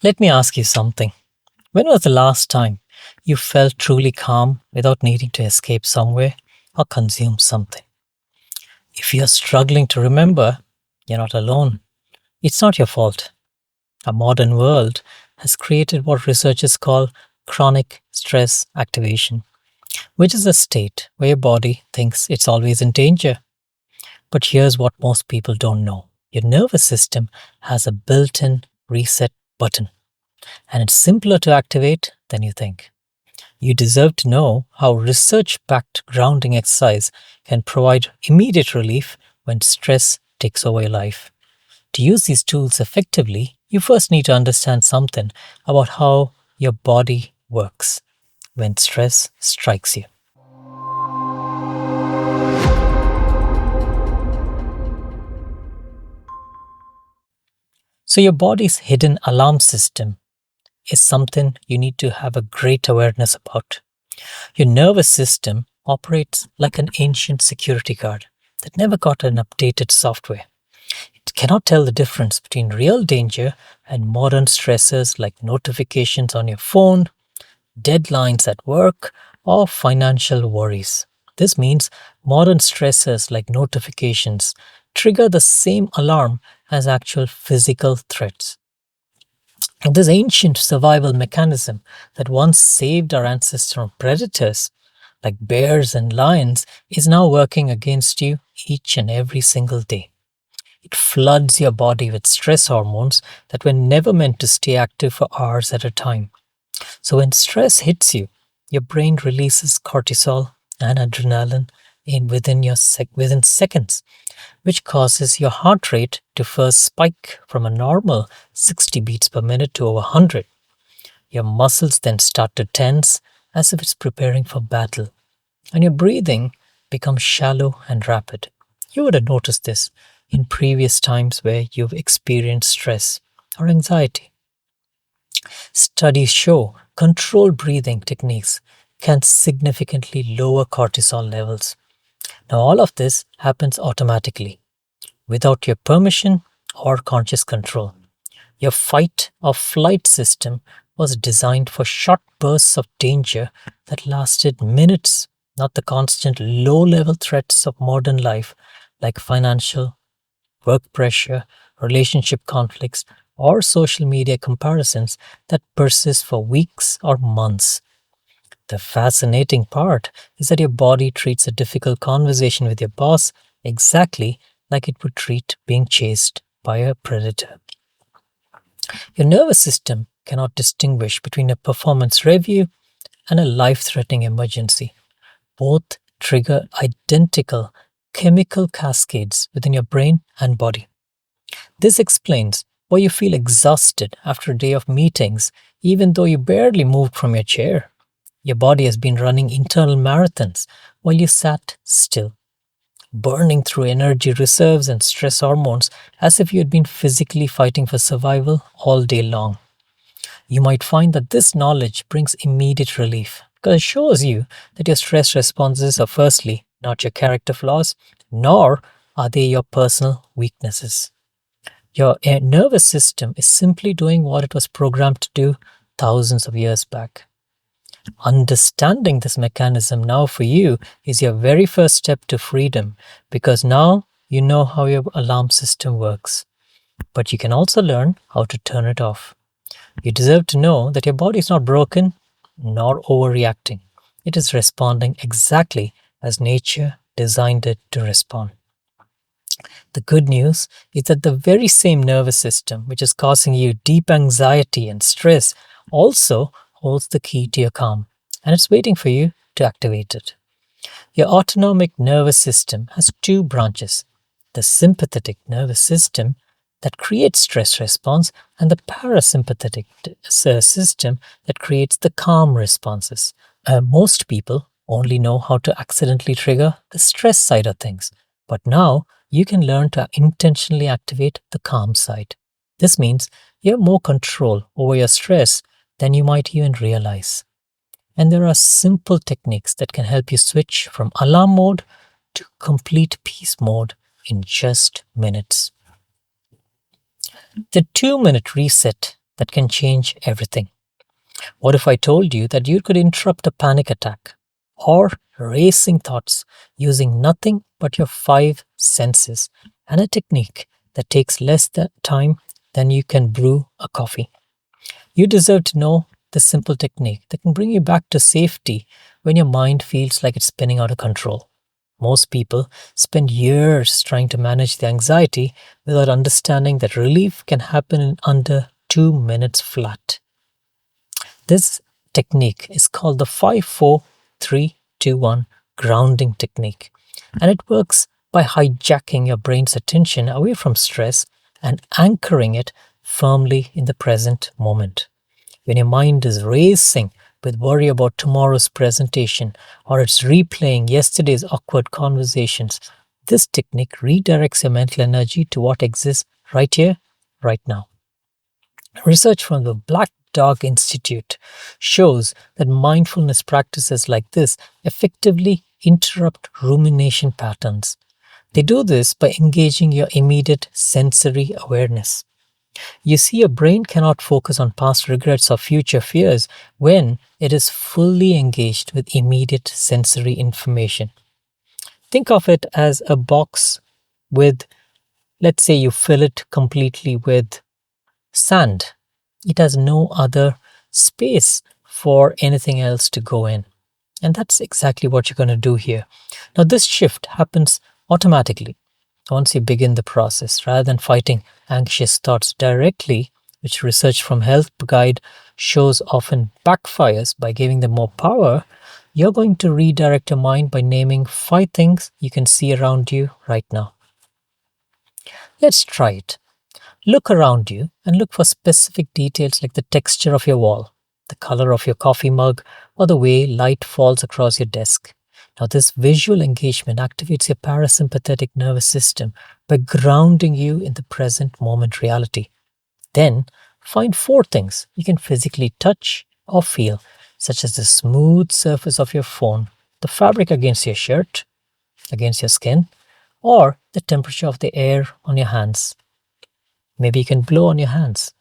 Let me ask you something. When was the last time you felt truly calm without needing to escape somewhere or consume something? If you're struggling to remember, you're not alone. It's not your fault. Our modern world has created what researchers call chronic stress activation, which is a state where your body thinks it's always in danger. But here's what most people don't know: your nervous system has a built in reset button, and it's simpler to activate than you think. You deserve to know how research backed grounding exercise can provide immediate relief when stress takes over your life. To use these tools effectively, you first need to understand something about how your body works when stress strikes you. So, your body's hidden alarm system is something you need to have a great awareness about. Your nervous system operates like an ancient security guard that never got an updated software. It cannot tell the difference between real danger and modern stressors like notifications on your phone, deadlines at work, or financial worries. This means modern stressors like notifications trigger the same alarm as actual physical threats. And this ancient survival mechanism that once saved our ancestors from predators like bears and lions is now working against you each and every single day. It floods your body with stress hormones that were never meant to stay active for hours at a time. So when stress hits you, your brain releases cortisol and adrenaline within seconds, which causes your heart rate to first spike from a normal 60 beats per minute to over 100. Your muscles then start to tense as if it's preparing for battle, and your breathing becomes shallow and rapid. You would have noticed this in previous times where you've experienced stress or anxiety. Studies show controlled breathing techniques can significantly lower cortisol levels. Now, all of this happens automatically without your permission or conscious control. Your fight or flight system was designed for short bursts of danger that lasted minutes, not the constant low level threats of modern life like financial, work pressure, relationship conflicts, or social media comparisons that persist for weeks or months. The fascinating part is that your body treats a difficult conversation with your boss exactly like it would treat being chased by a predator. Your nervous system cannot distinguish between a performance review and a life threatening emergency. Both trigger identical chemical cascades within your brain and body. This explains why you feel exhausted after a day of meetings, even though you barely moved from your chair. Your body has been running internal marathons while you sat still, burning through energy reserves and stress hormones as if you had been physically fighting for survival all day long. You might find that this knowledge brings immediate relief because it shows you that your stress responses are firstly not your character flaws, nor are they your personal weaknesses. Your nervous system is simply doing what it was programmed to do thousands of years back. Understanding this mechanism now for you is your very first step to freedom because now you know how your alarm system works. But you can also learn how to turn it off. You deserve to know that your body is not broken nor overreacting. It is responding exactly as nature designed it to respond. The good news is that the very same nervous system which is causing you deep anxiety and stress also holds the key to your calm, and it's waiting for you to activate it. Your autonomic nervous system has two branches: the sympathetic nervous system that creates stress response and the parasympathetic system that creates the calm responses. Most people only know how to accidentally trigger the stress side of things, but now you can learn to intentionally activate the calm side. This means you have more control over your stress than you might even realize. And there are simple techniques that can help you switch from alarm mode to complete peace mode in just minutes. The 2-minute reset that can change everything. What if I told you that you could interrupt a panic attack or racing thoughts using nothing but your five senses and a technique that takes less time than you can brew a coffee? You deserve to know this simple technique that can bring you back to safety when your mind feels like it's spinning out of control. Most people spend years trying to manage the anxiety without understanding that relief can happen in under 2 minutes flat. This technique is called the 5-4-3-2-1 grounding technique, and it works by hijacking your brain's attention away from stress and anchoring it firmly in the present moment. When your mind is racing with worry about tomorrow's presentation or it's replaying yesterday's awkward conversations, this technique redirects your mental energy to what exists right here, right now. Research from the Black Dog Institute shows that mindfulness practices like this effectively interrupt rumination patterns. They do this by engaging your immediate sensory awareness. You see, your brain cannot focus on past regrets or future fears when it is fully engaged with immediate sensory information. Think of it as a box with, let's say, you fill it completely with sand. It has no other space for anything else to go in. And that's exactly what you're going to do here. Now, this shift happens automatically once you begin the process, rather than fighting anxious thoughts directly, which research from Health Guide shows often backfires by giving them more power. You're going to redirect your mind by naming 5 things you can see around you right now. Let's try it. Look around you and look for specific details like the texture of your wall, the color of your coffee mug, or the way light falls across your desk. Now, this visual engagement activates your parasympathetic nervous system by grounding you in the present moment reality. Then, find 4 things you can physically touch or feel, such as the smooth surface of your phone, the fabric against your shirt, against your skin, or the temperature of the air on your hands. Maybe you can blow on your hands.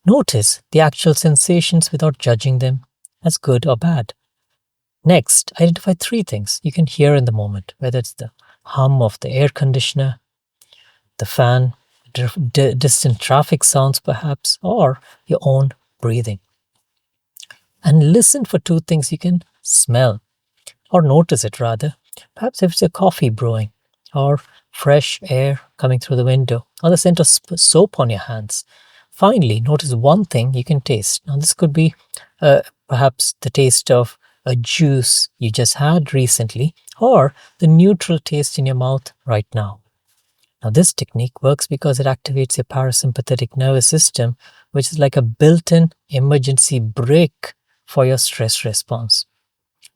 Notice the actual sensations without judging them as good or bad. Next, identify 3 things you can hear in the moment, whether it's the hum of the air conditioner, the fan, distant traffic sounds perhaps, or your own breathing. And listen for 2 things you can smell, or notice it rather. Perhaps if it's your coffee brewing, or fresh air coming through the window, or the scent of soap on your hands. Finally, notice 1 thing you can taste. Now, this could be perhaps the taste of a juice you just had recently, or the neutral taste in your mouth right now. Now, this technique works because it activates your parasympathetic nervous system, which is like a built-in emergency brake for your stress response.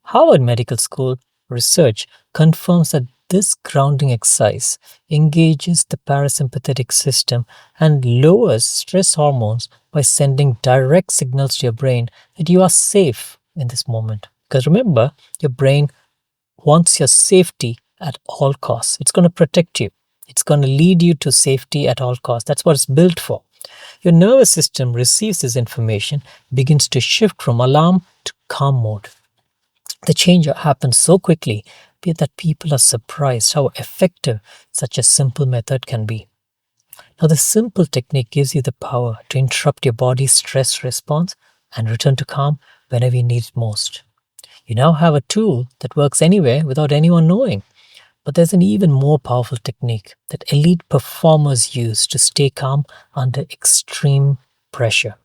Harvard Medical School research confirms that this grounding exercise engages the parasympathetic system and lowers stress hormones by sending direct signals to your brain that you are safe in this moment. Because remember, your brain wants your safety at all costs. It's going to protect you. It's going to lead you to safety at all costs. That's what it's built for. Your nervous system receives this information, begins to shift from alarm to calm mode. The change happens so quickly that people are surprised how effective such a simple method can be. Now, the simple technique gives you the power to interrupt your body's stress response and return to calm whenever you need it most. You now have a tool that works anywhere without anyone knowing. But there's an even more powerful technique that elite performers use to stay calm under extreme pressure.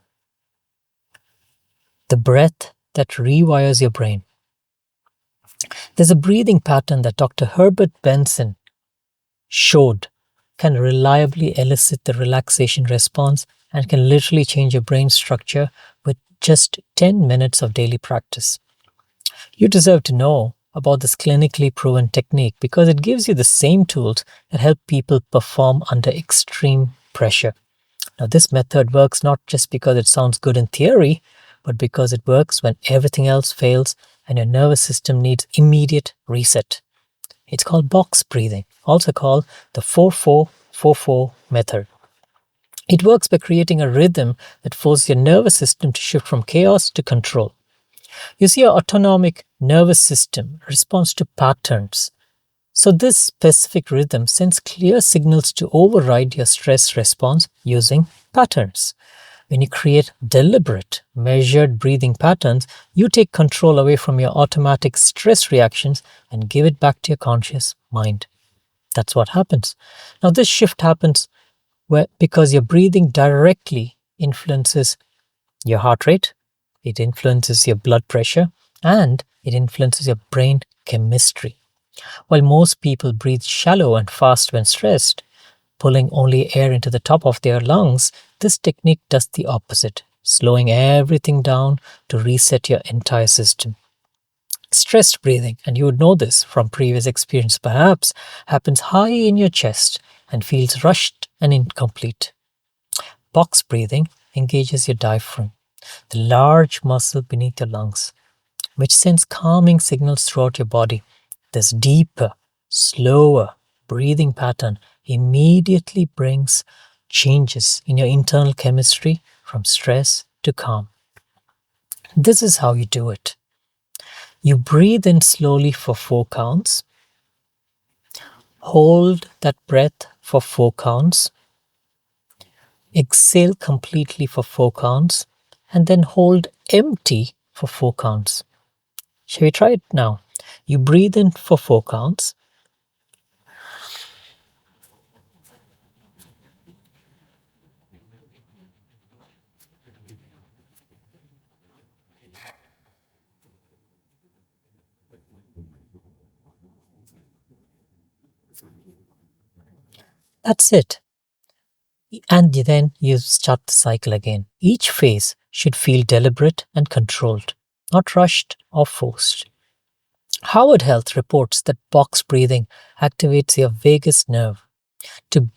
The breath that rewires your brain. There's a breathing pattern that Dr. Herbert Benson showed can reliably elicit the relaxation response and can literally change your brain structure with just 10 minutes of daily practice. You deserve to know about this clinically proven technique because it gives you the same tools that help people perform under extreme pressure. Now, this method works not just because it sounds good in theory, but because it works when everything else fails and your nervous system needs immediate reset. It's called box breathing, also called the 4-4-4-4 method. It works by creating a rhythm that forces your nervous system to shift from chaos to control. You see, your autonomic nervous system responds to patterns. So, this specific rhythm sends clear signals to override your stress response using patterns. When you create deliberate, measured breathing patterns, you take control away from your automatic stress reactions and give it back to your conscious mind. That's what happens. Now, this shift happens because your breathing directly influences your heart rate, it influences your blood pressure, and it influences your brain chemistry. While most people breathe shallow and fast when stressed, pulling only air into the top of their lungs, this technique does the opposite, slowing everything down to reset your entire system. Stressed breathing, and you would know this from previous experience perhaps, happens high in your chest and feels rushed and incomplete. Box breathing engages your diaphragm, the large muscle beneath your lungs, which sends calming signals throughout your body. This deeper, slower breathing pattern immediately brings changes in your internal chemistry from stress to calm. This is how you do it. You breathe in slowly for 4 counts, hold that breath for 4 counts, exhale completely for 4 counts, and then hold empty for 4 counts. Shall we try it now? You breathe in for 4 counts. That's it. And then you start the cycle again. Each phase should feel deliberate and controlled, not rushed or forced. Howard Health reports that box breathing activates your vagus nerve to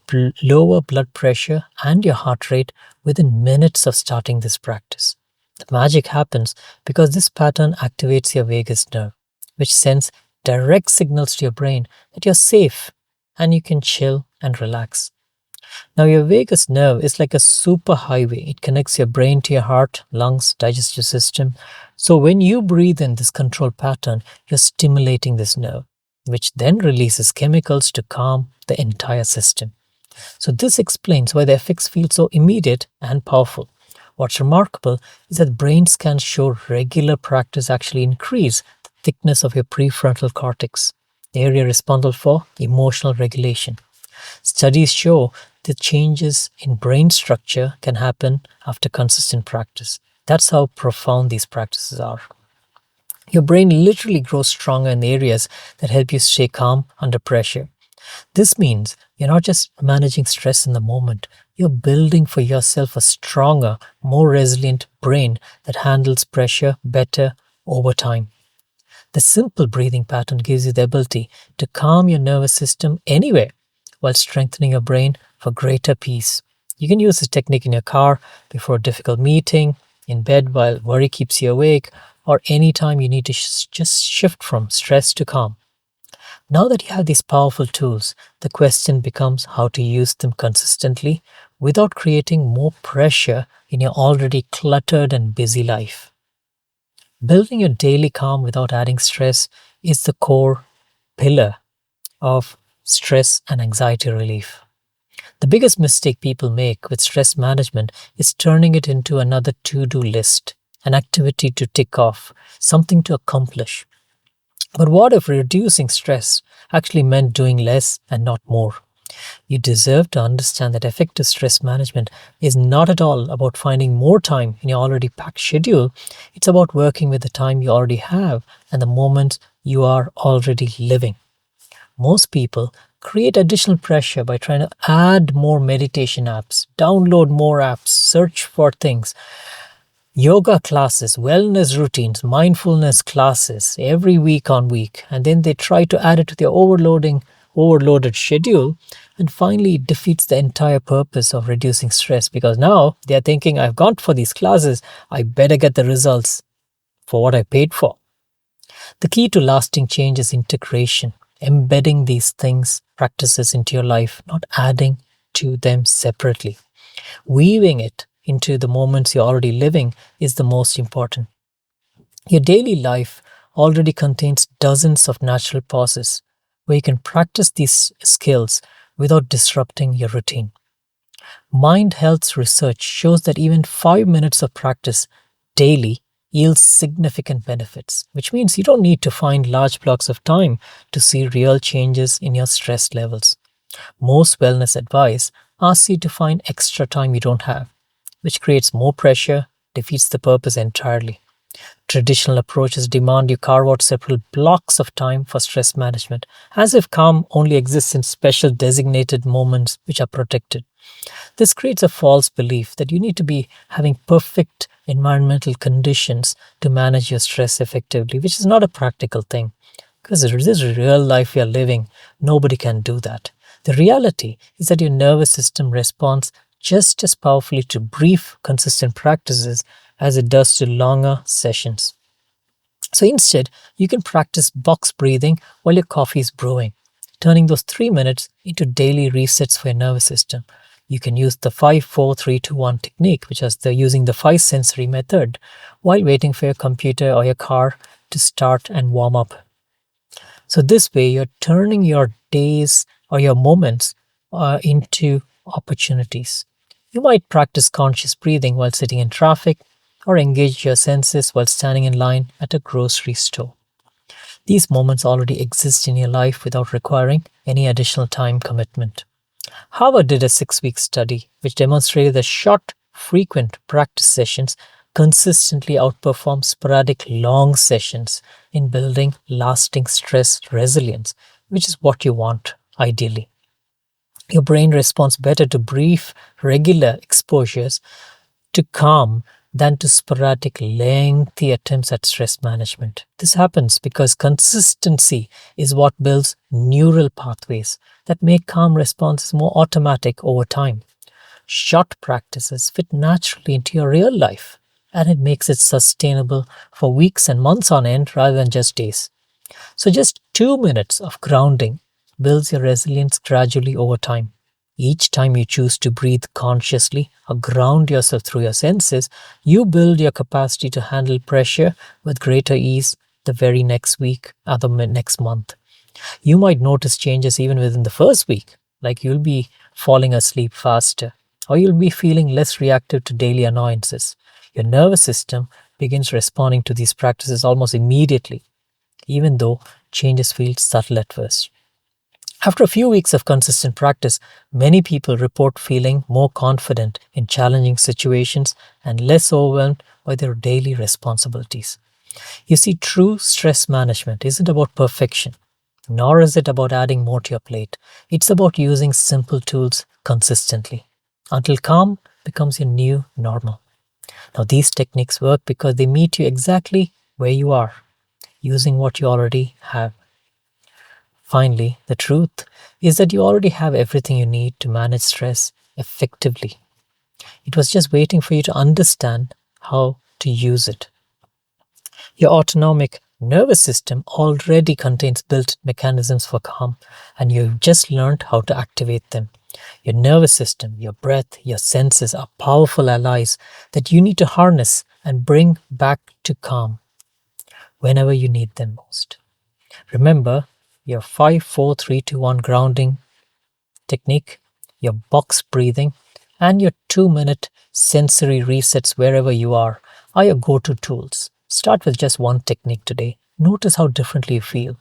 lower blood pressure and your heart rate within minutes of starting this practice. The magic happens because this pattern activates your vagus nerve, which sends direct signals to your brain that you're safe and you can chill and relax. Now, your vagus nerve is like a super highway. It connects your brain to your heart, lungs, digestive system. So, when you breathe in this controlled pattern, you're stimulating this nerve, which then releases chemicals to calm the entire system. So, this explains why the effects feel so immediate and powerful. What's remarkable is that brain scans show regular practice actually increase the thickness of your prefrontal cortex, the area responsible for emotional regulation. Studies show that changes in brain structure can happen after consistent practice. That's how profound these practices are. Your brain literally grows stronger in the areas that help you stay calm under pressure. This means you're not just managing stress in the moment, you're building for yourself a stronger, more resilient brain that handles pressure better over time. The simple breathing pattern gives you the ability to calm your nervous system anywhere while strengthening your brain for greater peace. You can use this technique in your car, before a difficult meeting, in bed while worry keeps you awake, or anytime you need to just shift from stress to calm. Now that you have these powerful tools, the question becomes how to use them consistently without creating more pressure in your already cluttered and busy life. Building your daily calm without adding stress is the core pillar of stress and anxiety relief. The biggest mistake people make with stress management is turning it into another to-do list, an activity to tick off, something to accomplish. But what if reducing stress actually meant doing less and not more? You deserve to understand that effective stress management is not at all about finding more time in your already packed schedule. It's about working with the time you already have and the moments you are already living. Most people create additional pressure by trying to add more meditation apps, download more apps, search for things, yoga classes, wellness routines, mindfulness classes every week on week, and then they try to add it to their overloaded schedule, and finally it defeats the entire purpose of reducing stress because now they are thinking, I've gone for these classes, I better get the results for what I paid for. The key to lasting change is integration, embedding these things, practices into your life, not adding to them separately. Weaving it into the moments you're already living is the most important. Your daily life already contains dozens of natural pauses where you can practice these skills without disrupting your routine. Mind health research shows that even 5 minutes of practice daily yields significant benefits, which means you don't need to find large blocks of time to see real changes in your stress levels. Most wellness advice asks you to find extra time you don't have, which creates more pressure, defeats the purpose entirely. Traditional approaches demand you carve out several blocks of time for stress management, as if calm only exists in special designated moments which are protected. This creates a false belief that you need to be having perfect environmental conditions to manage your stress effectively, which is not a practical thing. Because this is real life you're living, nobody can do that. The reality is that your nervous system responds just as powerfully to brief, consistent practices as it does to longer sessions. So instead, you can practice box breathing while your coffee is brewing, turning those 3 minutes into daily resets for your nervous system. You can use the 5-4-3-2-1 technique, which is using the five sensory method, while waiting for your computer or your car to start and warm up. So this way, you're turning your days or your moments into opportunities. You might practice conscious breathing while sitting in traffic or engage your senses while standing in line at a grocery store. These moments already exist in your life without requiring any additional time commitment. Harvard did a 6-week study which demonstrated that short, frequent practice sessions consistently outperform sporadic long sessions in building lasting stress resilience, which is what you want ideally. Your brain responds better to brief, regular exposures to calm than to sporadic, lengthy attempts at stress management. This happens because consistency is what builds neural pathways that make calm responses more automatic over time. Short practices fit naturally into your real life, and it makes it sustainable for weeks and months on end rather than just days. So, just 2 minutes of grounding builds your resilience gradually over time. Each time you choose to breathe consciously or ground yourself through your senses, you build your capacity to handle pressure with greater ease the very next week or the next month. You might notice changes even within the first week, like you'll be falling asleep faster, or you'll be feeling less reactive to daily annoyances. Your nervous system begins responding to these practices almost immediately, even though changes feel subtle at first. After a few weeks of consistent practice, many people report feeling more confident in challenging situations and less overwhelmed by their daily responsibilities. You see, true stress management isn't about perfection, nor is it about adding more to your plate. It's about using simple tools consistently until calm becomes your new normal. Now, these techniques work because they meet you exactly where you are, using what you already have. Finally, the truth is that you already have everything you need to manage stress effectively. It was just waiting for you to understand how to use it. Your autonomic nervous system already contains built mechanisms for calm, and you've just learned how to activate them. Your nervous system, your breath, your senses are powerful allies that you need to harness and bring back to calm whenever you need them most. Remember your 5-4-3-2-1 grounding technique, your box breathing, and your 2-minute sensory resets wherever you are your go-to tools. Start with just one technique today. Notice how differently you feel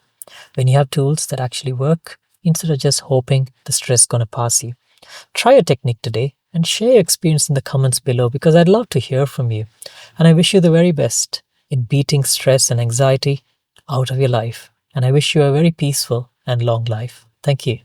when you have tools that actually work instead of just hoping the stress is going to pass you. Try a technique today and share your experience in the comments below because I'd love to hear from you. And I wish you the very best in beating stress and anxiety out of your life. And I wish you a very peaceful and long life. Thank you.